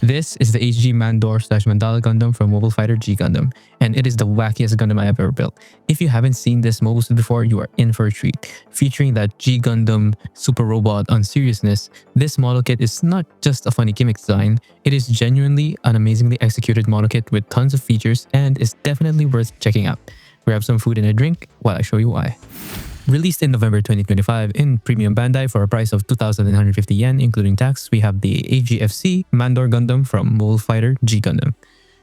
This is the HG Mandor / Mandala Gundam from Mobile Fighter G Gundam, and it is the wackiest Gundam I have ever built. If you haven't seen this mobile suit before, you are in for a treat. Featuring that G Gundam super robot on seriousness, this model kit is not just a funny gimmick design, it is genuinely an amazingly executed model kit with tons of features and is definitely worth checking out. Grab some food and a drink while I show you why. Released in November 2025 in Premium Bandai for a price of 2,150 yen including tax, we have the AGFC Mandor Gundam from Mobile Fighter G Gundam.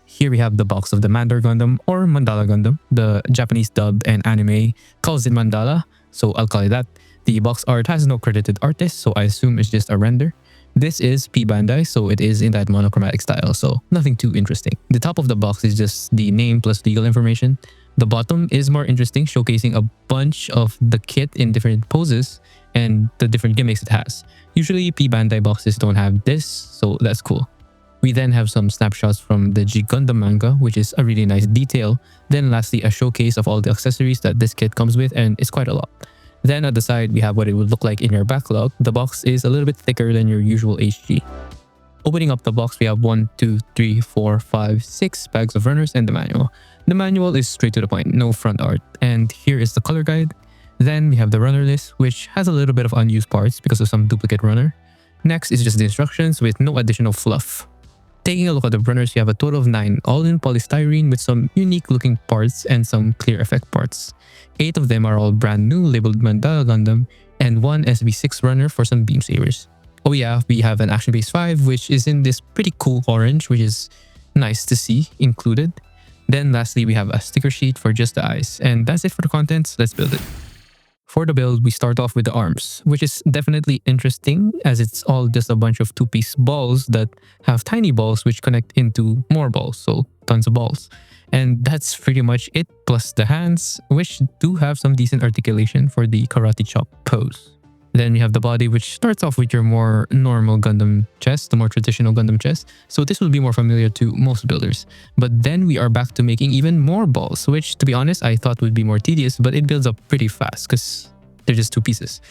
Here we have the box of the Mandor Gundam or Mandala Gundam. The Japanese dub and anime calls it Mandala, so I'll call it that. The box art has no credited artist, so I assume it's just a render. This is P Bandai, so it is in that monochromatic style, so nothing too interesting. The top of the box is just the name plus legal information. The bottom is more interesting, showcasing a bunch of the kit in different poses and the different gimmicks it has. Usually P Bandai boxes don't have this, so that's cool. We then have some snapshots from the G Gundam manga, which is a really nice detail. Then lastly, a showcase of all the accessories that this kit comes with, and it's quite a lot. Then at the side, we have what it would look like in your backlog. The box is a little bit thicker than your usual HG. Opening up the box, we have 1, 2, 3, 4, 5, 6 bags of runners and the manual. The manual is straight to the point, no front art. And here is the color guide. Then we have the runner list, which has a little bit of unused parts because of some duplicate runner. Next is just the instructions with no additional fluff. Taking a look at the runners, you have a total of 9, all in polystyrene with some unique looking parts and some clear effect parts. 8 of them are all brand new, labeled Mandala Gundam, and 1 SB6 runner for some beam sabers. Oh yeah, we have an Action Base 5, which is in this pretty cool orange, which is nice to see included. Then lastly, we have a sticker sheet for just the eyes. And that's it for the contents. Let's build it. For the build, we start off with the arms, which is definitely interesting as it's all just a bunch of two-piece balls that have tiny balls which connect into more balls, so tons of balls. And that's pretty much it, plus the hands, which do have some decent articulation for the karate chop pose. Then we have the body, which starts off with your more normal Gundam chest, the more traditional Gundam chest. So this will be more familiar to most builders. But then we are back to making even more balls, which to be honest, I thought would be more tedious, but it builds up pretty fast because they're just 2 pieces.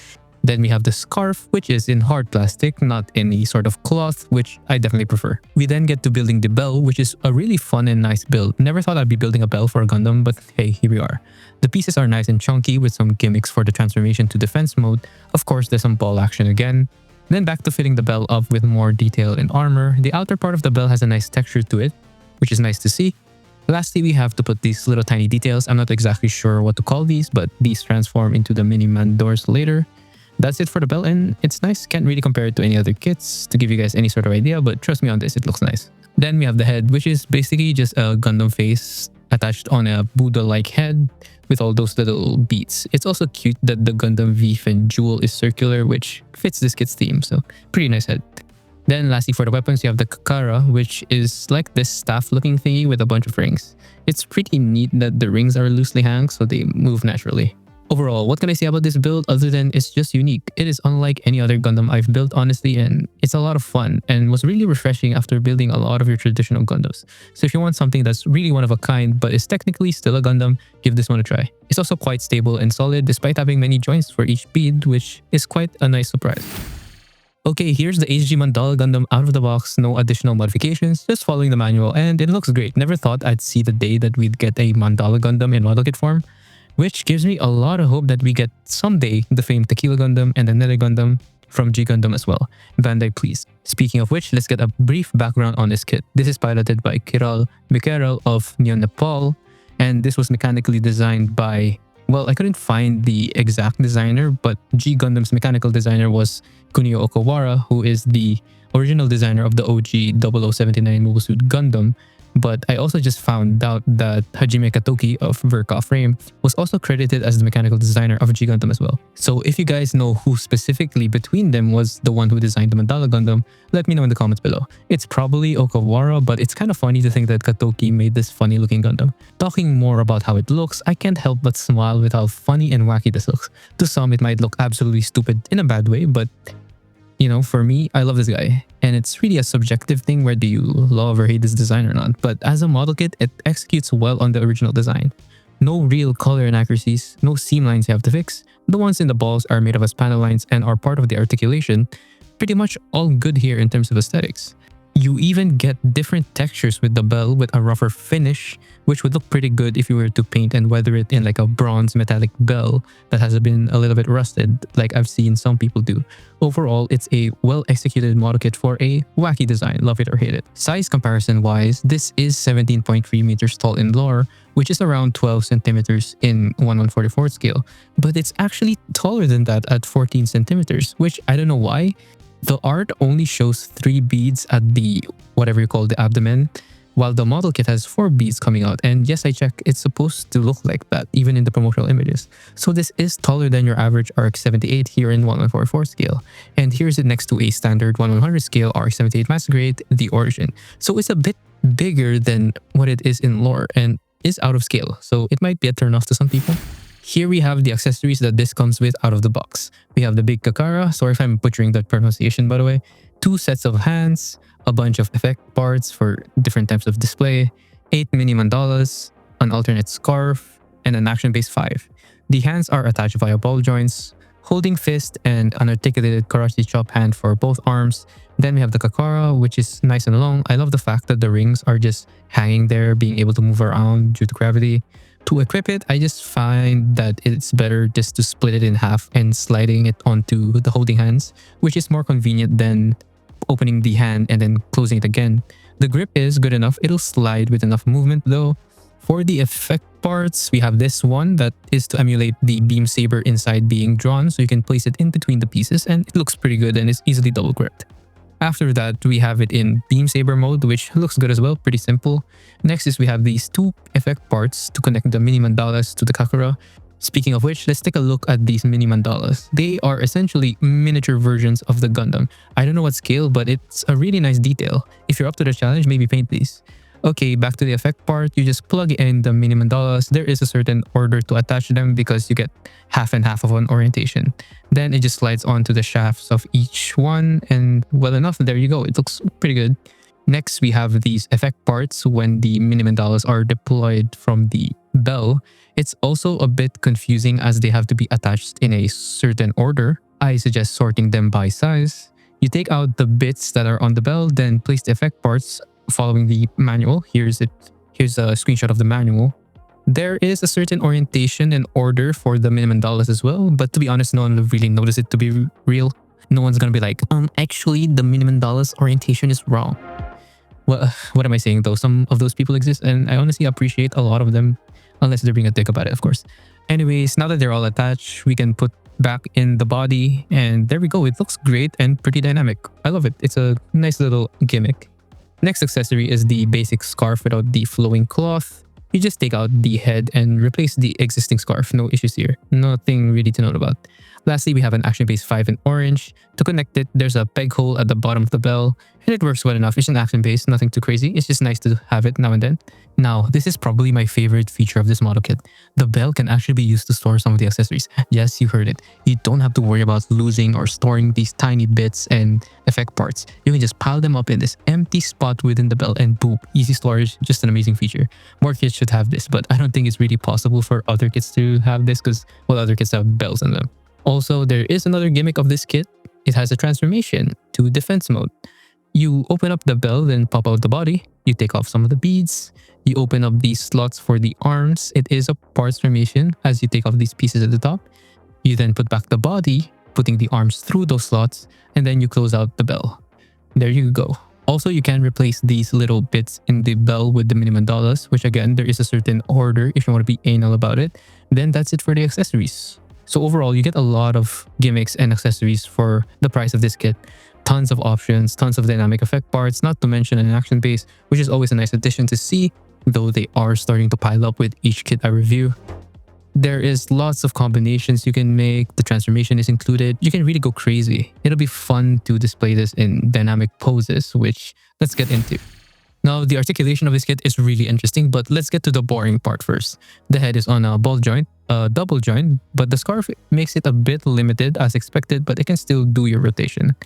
Then we have the scarf, which is in hard plastic, not any sort of cloth, which I definitely prefer. We then get to building the bell, which is a really fun and nice build. Never thought I'd be building a bell for a Gundam, but hey, here we are. The pieces are nice and chunky with some gimmicks for the transformation to defense mode. Of course, there's some ball action again. Then back to fitting the bell up with more detail and armor. The outer part of the bell has a nice texture to it, which is nice to see. Lastly, we have to put these little tiny details. I'm not exactly sure what to call these, but these transform into the mini Mandors later. That's it for the bell, and it's nice. Can't really compare it to any other kits to give you guys any sort of idea, but trust me on this, it looks nice. Then we have the head, which is basically just a Gundam face attached on a Buddha-like head with all those little beats. It's also cute that the Gundam Veef and Jewel is circular, which fits this kit's theme, so pretty nice head. Then lastly for the weapons, you have the Kakara, which is like this staff-looking thingy with a bunch of rings. It's pretty neat that the rings are loosely hung, so they move naturally. Overall, what can I say about this build other than it's just unique? It is unlike any other Gundam I've built, honestly, and it's a lot of fun and was really refreshing after building a lot of your traditional Gundams. So if you want something that's really one of a kind but is technically still a Gundam, give this one a try. It's also quite stable and solid despite having many joints for each bead, which is quite a nice surprise. Okay, here's the HG Mandala Gundam out of the box, no additional modifications, just following the manual, and it looks great. Never thought I'd see the day that we'd get a Mandala Gundam in model kit form, which gives me a lot of hope that we get someday the famed Tequila Gundam and the Nether Gundam from G Gundam as well. Bandai, please. Speaking of which, let's get a brief background on this kit. This is piloted by Kiral Mikael of Nyon, Nepal, and this was mechanically designed by, well, I couldn't find the exact designer, but G Gundam's mechanical designer was Kunio Okawara, who is the original designer of the OG 0079 Mobile Suit Gundam. But I also just found out that Hajime Katoki of Verka Frame was also credited as the mechanical designer of G Gundam as well. So if you guys know who specifically between them was the one who designed the Mandala Gundam, let me know in the comments below. It's probably Okawara, but it's kind of funny to think that Katoki made this funny looking Gundam. Talking more about how it looks, I can't help but smile with how funny and wacky this looks. To some, it might look absolutely stupid in a bad way, but you know, for me, I love this guy. And it's really a subjective thing whether you love or hate this design or not. But as a model kit, it executes well on the original design. No real color inaccuracies, no seam lines you have to fix. The ones in the balls are made up as panel lines and are part of the articulation. Pretty much all good here in terms of aesthetics. You even get different textures with the bell with a rougher finish, which would look pretty good if you were to paint and weather it in like a bronze metallic bell that has been a little bit rusted, like I've seen some people do. Overall, it's a well-executed model kit for a wacky design, love it or hate it. Size comparison-wise, this is 17.3 meters tall in lore, which is around 12 centimeters in 1/144 scale, but it's actually taller than that at 14 centimeters, which I don't know why. The art only shows 3 beads at the whatever you call the abdomen, while the model kit has 4 beads coming out. And yes, I checked, it's supposed to look like that even in the promotional images. So this is taller than your average RX-78 here in 1/144 scale. And here's it next to a standard 1/100 scale RX-78 Master Grade, the Origin. So it's a bit bigger than what it is in lore and is out of scale. So it might be a turn off to some people. Here we have the accessories that this comes with out of the box. We have the big Kakara, sorry if I'm butchering that pronunciation by the way, 2 sets of hands, a bunch of effect parts for different types of display, 8 mini mandalas, an alternate scarf, and an action base 5. The hands are attached via ball joints, holding fist and an articulated karate chop hand for both arms. Then we have the Kakara, which is nice and long. I love the fact that the rings are just hanging there, being able to move around due to gravity. To equip it, I just find that it's better just to split it in half and sliding it onto the holding hands, which is more convenient than opening the hand and then closing it again. The grip is good enough. It'll slide with enough movement though. For the effect parts, we have this one that is to emulate the beam saber inside being drawn, so you can place it in between the pieces and it looks pretty good and is easily double gripped. After that, we have it in beam saber mode, which looks good as well, pretty simple. Next is we have these 2 effect parts to connect the mini mandalas to the Kakura. Speaking of which, let's take a look at these mini mandalas. They are essentially miniature versions of the Gundam. I don't know what scale, but it's a really nice detail. If you're up to the challenge, maybe paint these. Okay, back to the effect part, you just plug in the mini mandalas. There is a certain order to attach them because you get half and half of an orientation. Then it just slides onto the shafts of each one and well enough, there you go. It looks pretty good. Next, we have these effect parts when the mini mandalas are deployed from the bell. It's also a bit confusing as they have to be attached in a certain order. I suggest sorting them by size. You take out the bits that are on the bell, then place the effect parts following the manual. Here's a screenshot of the manual. There is a certain orientation and order for the mini mandalas as well, but to be honest, no one will really notice it to be real. No one's gonna be like, actually the mini mandalas orientation is wrong. Well, what am I saying though? Some of those people exist and I honestly appreciate a lot of them, unless they're being a dick about it, of course. Anyways, now that they're all attached, we can put back in the body and there we go. It looks great and pretty dynamic. I love it. It's a nice little gimmick. Next accessory is the basic scarf without the flowing cloth. You just take out the head and replace the existing scarf. No issues here. Nothing really to note about. Lastly, we have an action base 5 in orange. To connect it, there's a peg hole at the bottom of the bell and it works well enough. It's an action base, nothing too crazy. It's just nice to have it now and then. Now, this is probably my favorite feature of this model kit. The bell can actually be used to store some of the accessories. Yes, you heard it. You don't have to worry about losing or storing these tiny bits and effect parts. You can just pile them up in this empty spot within the bell and boom, easy storage, just an amazing feature. More kits should have this, but I don't think it's really possible for other kits to have this because, well, other kits have bells in them. Also, there is another gimmick of this kit. It has a transformation to defense mode. You open up the bell, then pop out the body. You take off some of the beads. You open up these slots for the arms. It is a parts formation as you take off these pieces at the top. You then put back the body, putting the arms through those slots, and then you close out the bell. There you go. Also, you can replace these little bits in the bell with the mini mandalas, which again, there is a certain order if you want to be anal about it. Then that's it for the accessories. So overall, you get a lot of gimmicks and accessories for the price of this kit. Tons of options, tons of dynamic effect parts, not to mention an action base, which is always a nice addition to see, though they are starting to pile up with each kit I review. There is lots of combinations you can make. The transformation is included. You can really go crazy. It'll be fun to display this in dynamic poses, which let's get into. Now, the articulation of this kit is really interesting, but let's get to the boring part first. The head is on a ball joint, a double joint, but the scarf makes it a bit limited as expected, but it can still do your rotation.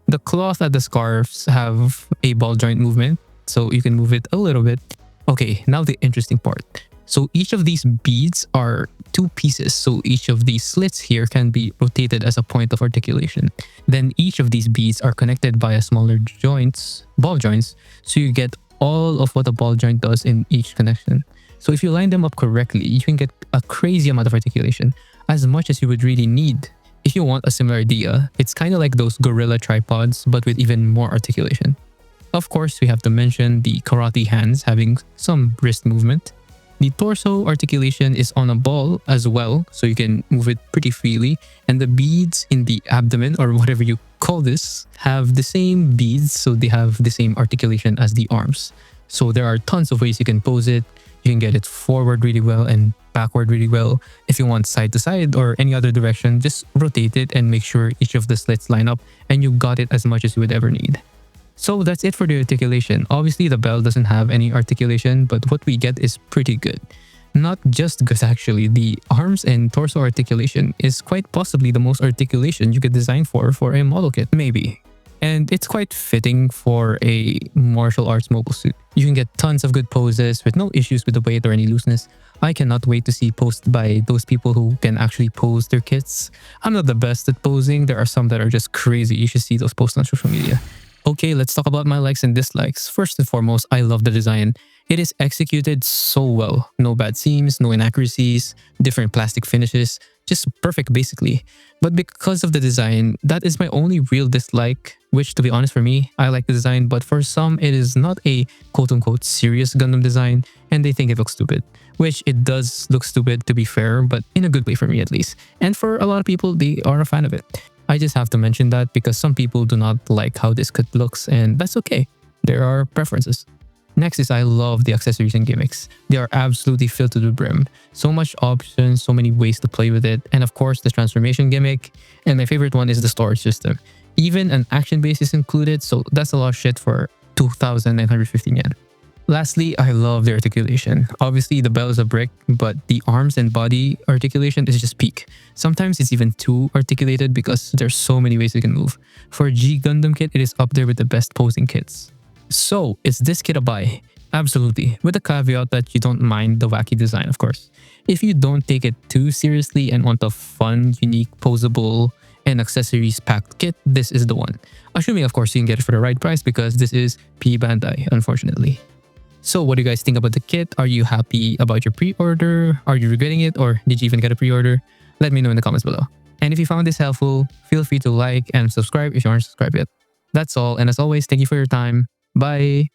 The cloth at the scarves have a ball joint movement, so you can move it a little bit. Okay, now the interesting part. So each of these beads are two pieces. So each of these slits here can be rotated as a point of articulation. Then each of these beads are connected via smaller joints, ball joints. So you get all of what a ball joint does in each connection. So if you line them up correctly, you can get a crazy amount of articulation, as much as you would really need. If you want a similar idea, it's kind of like those gorilla tripods, but with even more articulation. Of course, we have to mention the karate hands having some wrist movement. The torso articulation is on a ball as well, so you can move it pretty freely. And the beads in the abdomen, or whatever you call this, have the same beads, so they have the same articulation as the arms. So there are tons of ways you can pose it. You can get it forward really well and backward really well. If you want side to side or any other direction, just rotate it and make sure each of the slits line up, and you got it as much as you would ever need. So that's it for the articulation. Obviously, the bell doesn't have any articulation, but what we get is pretty good. Not just good actually, the arms and torso articulation is quite possibly the most articulation you could design for a model kit, maybe. And it's quite fitting for a martial arts mobile suit. You can get tons of good poses with no issues with the weight or any looseness. I cannot wait to see posts by those people who can actually pose their kits. I'm not the best at posing. There are some that are just crazy. You should see those posts on social media. Okay, let's talk about my likes and dislikes. First and foremost, I love the design. It is executed so well. No bad seams, no inaccuracies, different plastic finishes, just perfect basically. But because of the design, that is my only real dislike, which to be honest for me, I like the design, but for some it is not a quote-unquote serious Gundam design and they think it looks stupid. Which it does look stupid to be fair, but in a good way for me at least. And for a lot of people, they are a fan of it. I just have to mention that because some people do not like how this kit looks, and that's okay. There are preferences. Next is I love the accessories and gimmicks. They are absolutely filled to the brim. So much options, so many ways to play with it, and of course the transformation gimmick. And my favorite one is the storage system. Even an action base is included, so that's a lot of shit for 2,915 yen. Lastly, I love the articulation. Obviously, the bell is a brick, but the arms and body articulation is just peak. Sometimes it's even too articulated because there's so many ways you can move. For a G Gundam kit, it is up there with the best posing kits. So, is this kit a buy? Absolutely, with the caveat that you don't mind the wacky design, of course. If you don't take it too seriously and want a fun, unique, posable, and accessories-packed kit, this is the one. Assuming, of course, you can get it for the right price because this is P Bandai, unfortunately. So what do you guys think about the kit? Are you happy about your pre-order? Are you regretting it? Or did you even get a pre-order? Let me know in the comments below. And if you found this helpful, feel free to like and subscribe if you aren't subscribed yet. That's all. And as always, thank you for your time. Bye!